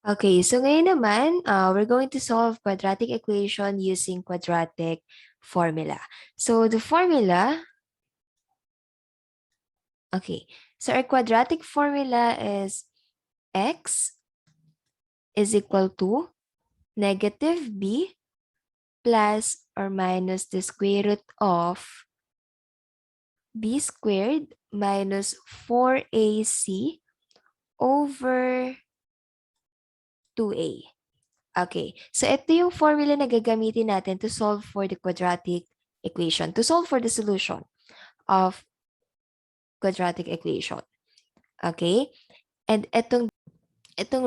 Okay, so ngayon naman, we're going to solve quadratic equation using quadratic formula. So the formula, okay, so our quadratic formula is x is equal to negative b plus or minus the square root of b squared minus 4ac over 2a. Okay, so ito yung formula na gagamitin natin to solve for the quadratic equation, to solve for the solution of quadratic equation. Okay? And itong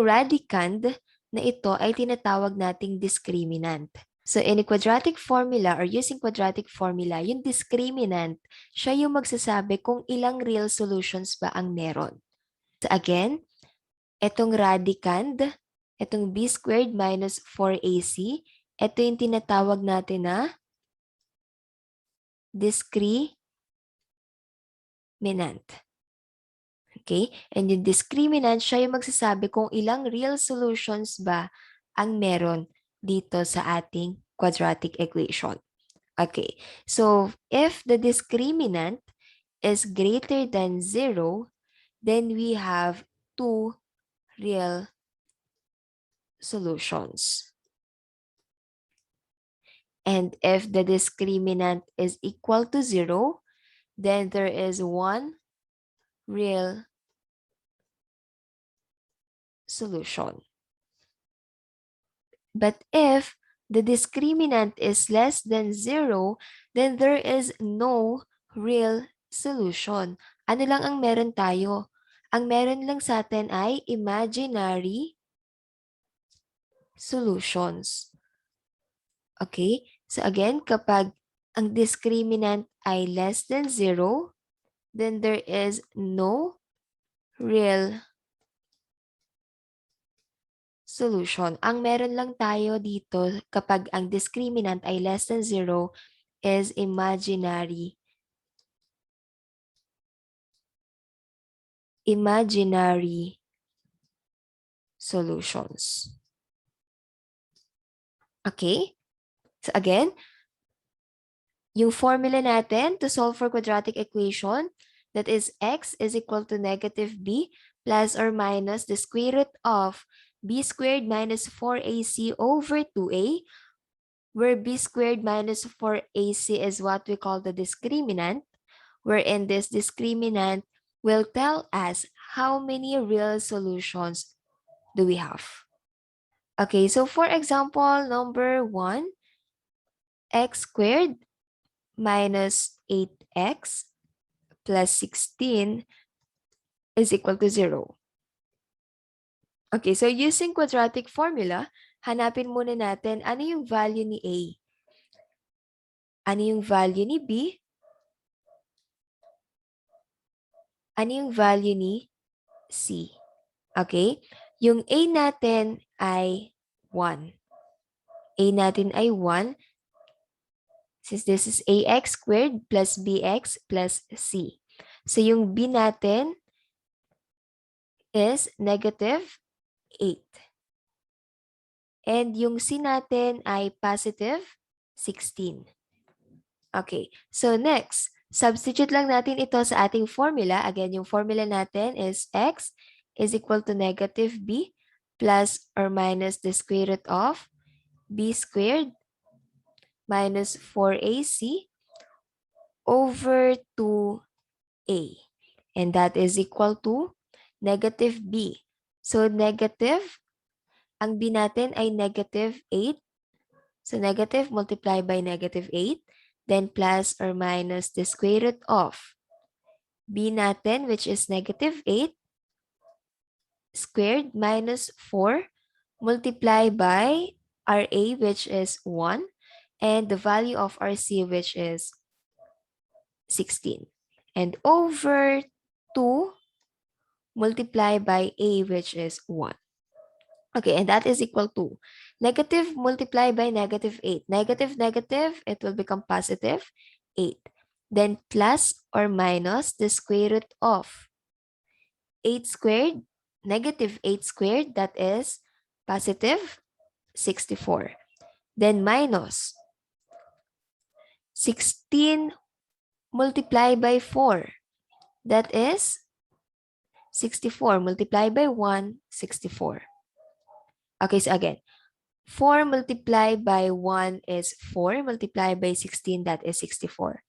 radicand na ito ay tinatawag nating discriminant. So in a quadratic formula or using quadratic formula, yung discriminant, siya yung magsasabi kung ilang real solutions ba ang meron. So again, itong radicand, itong b squared minus 4ac, ito yung tinatawag natin na discriminant. Okay? And yung discriminant, siya yung magsasabi kung ilang real solutions ba ang meron dito sa ating quadratic equation. Okay. So, if the discriminant is greater than 0, then we have two real solutions. And if the discriminant is equal to 0, then there is one real solution. But if the discriminant is less than 0, then there is no real solution. Ano lang ang meron tayo? Ang meron lang sa atin ay imaginary solutions. Okay? So again, kapag ang discriminant ay less than 0, then there is no real solution. Ang meron lang tayo dito kapag ang discriminant ay less than 0 is imaginary solutions. Okay? So again, yung formula natin to solve for quadratic equation, that is x is equal to negative b plus or minus the square root of b squared minus 4ac over 2a, where b squared minus 4ac is what we call the discriminant, wherein this discriminant will tell us how many real solutions do we have. Okay, so for example, number 1, x squared minus 8x plus 16 is equal to 0. Okay, so using quadratic formula, hanapin muna natin ano yung value ni A. Ano yung value ni B? Ano yung value ni C? Okay? Yung A natin ay 1. A natin ay 1. Since this is ax squared plus bx plus c. So yung b natin is negative 8. And yung c natin ay positive 16. Okay, so next, substitute lang natin ito sa ating formula. Again, yung formula natin is x is equal to negative b plus or minus the square root of b squared minus 4ac over 2a. And that is equal to negative b. So negative, ang b natin ay negative 8. So negative multiplied by negative 8. Then plus or minus the square root of b natin, which is negative 8 squared minus 4 multiplied by RA, which is 1, and the value of RC, which is 16. And over 2 multiplied by A, which is 1. Okay, and that is equal to negative multiplied by negative 8. Negative, negative, it will become positive 8. Then plus or minus the square root of 8 squared, negative 8 squared, that is positive 64. Then minus 16 multiplied by 4. That is 64 multiplied by 1, 64. Okay, so again, 4 multiplied by 1 is 4 multiplied by 16, that is 64.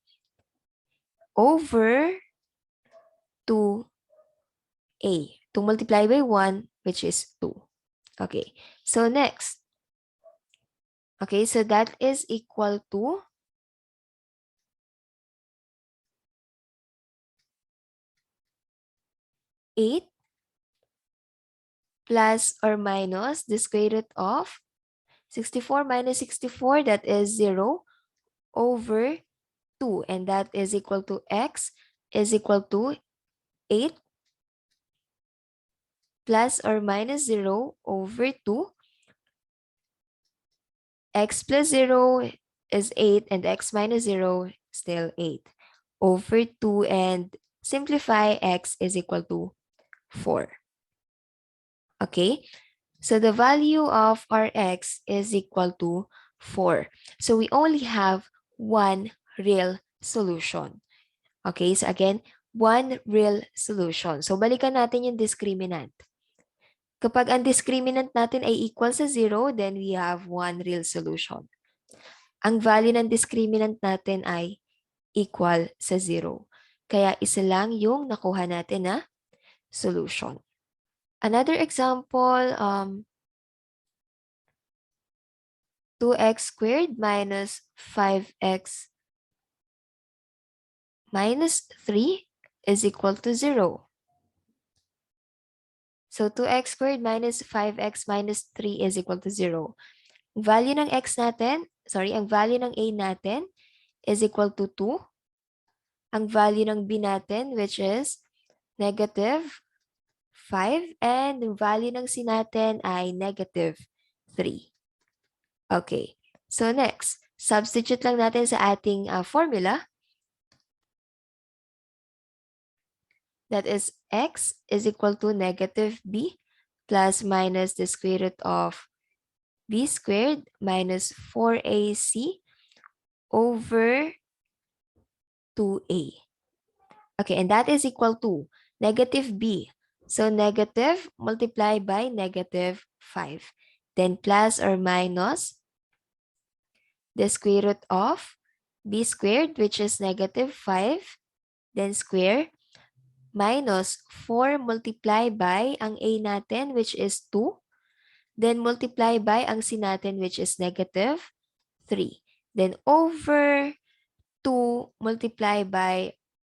Over 2a. 2 multiplied by 1, which is 2. Okay, so next. Okay, so that is equal to 8 plus or minus the square root of 64 minus 64, that is 0 over 2, and that is equal to x is equal to 8 plus or minus 0 over 2. X plus 0 is 8 and x minus 0 still 8 over 2, and simplify, x is equal to 4. Okay, so the value of our x is equal to 4. So we only have one real solution. Okay, so again, one real solution. So balikan natin yung discriminant. Kapag ang discriminant natin ay equal sa 0, then we have one real solution. Ang value ng discriminant natin ay equal sa 0. Kaya isa lang yung nakuha natin na solution. Another example, 2x squared minus 5x minus 3 is equal to 0. So 2x squared minus 5x minus 3 is equal to 0. Value ng x natin, ang value ng a natin is equal to 2. Ang value ng b natin, which is negative 5, and the value ng c natin ay negative 3. Okay, so next, substitute lang natin sa ating formula. That is x is equal to negative b plus minus the square root of b squared minus 4ac over 2a. Okay, and that is equal to negative b. So negative multiplied by negative 5. Then plus or minus the square root of b squared, which is negative 5, then square, minus 4 multiplied by ang a natin, which is 2, then multiply by ang c natin, which is negative 3. Then over 2 multiply by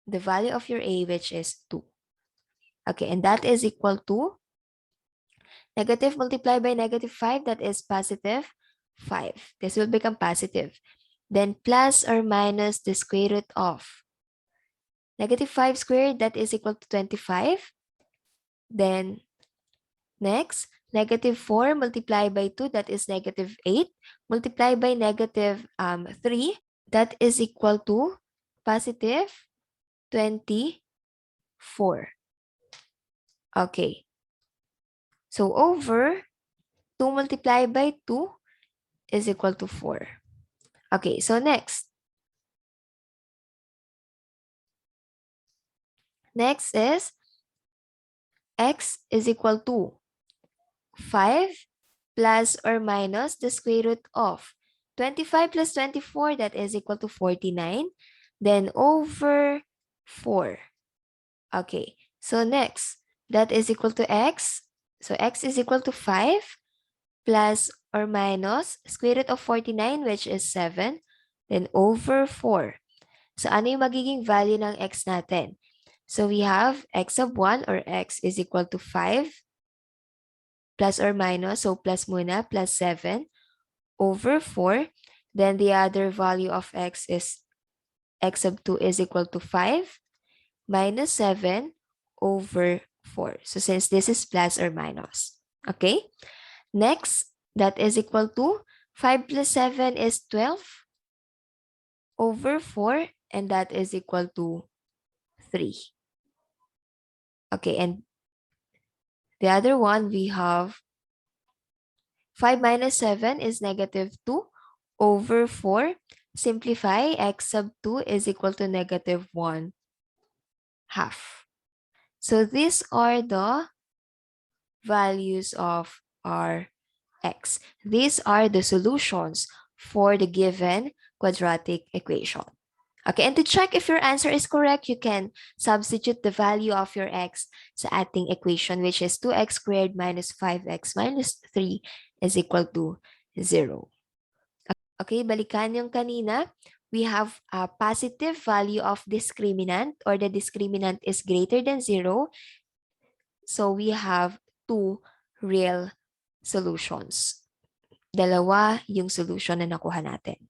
the value of your a, which is 2. Okay, and that is equal to negative multiplied by negative 5, that is positive 5. This will become positive. Then plus or minus the square root of negative 5 squared, that is equal to 25. Then next, negative 4 multiplied by 2, that is negative 8. Multiplied by negative 3, that is equal to positive 24. Okay. So over 2 multiplied by 2 is equal to 4. Okay, so next. Next is x is equal to 5 plus or minus the square root of 25 plus 24, that is equal to 49. Then over 4. Okay, so next, that is equal to x. So x is equal to 5 plus or minus square root of 49, which is 7. Then over 4. So ano yung magiging value ng x natin? So we have x of 1 or x is equal to 5 plus or minus, so plus muna, plus 7 over 4. Then the other value of x is x of 2 is equal to 5 minus 7 over 4. So since this is plus or minus. Okay? Next, that is equal to 5 plus 7 is 12 over 4, and that is equal to 3. Okay, and the other one we have 5 minus 7 is negative 2 over 4. Simplify, x sub 2 is equal to negative 1 half. So these are the values of our x. These are the solutions for the given quadratic equation. Okay, and to check if your answer is correct, you can substitute the value of your x sa ating equation, which is 2x squared minus 5x minus 3 is equal to 0. Okay, balikan yung kanina. We have a positive value of discriminant, or the discriminant is greater than 0. So we have two real solutions. Dalawa yung solution na nakuha natin.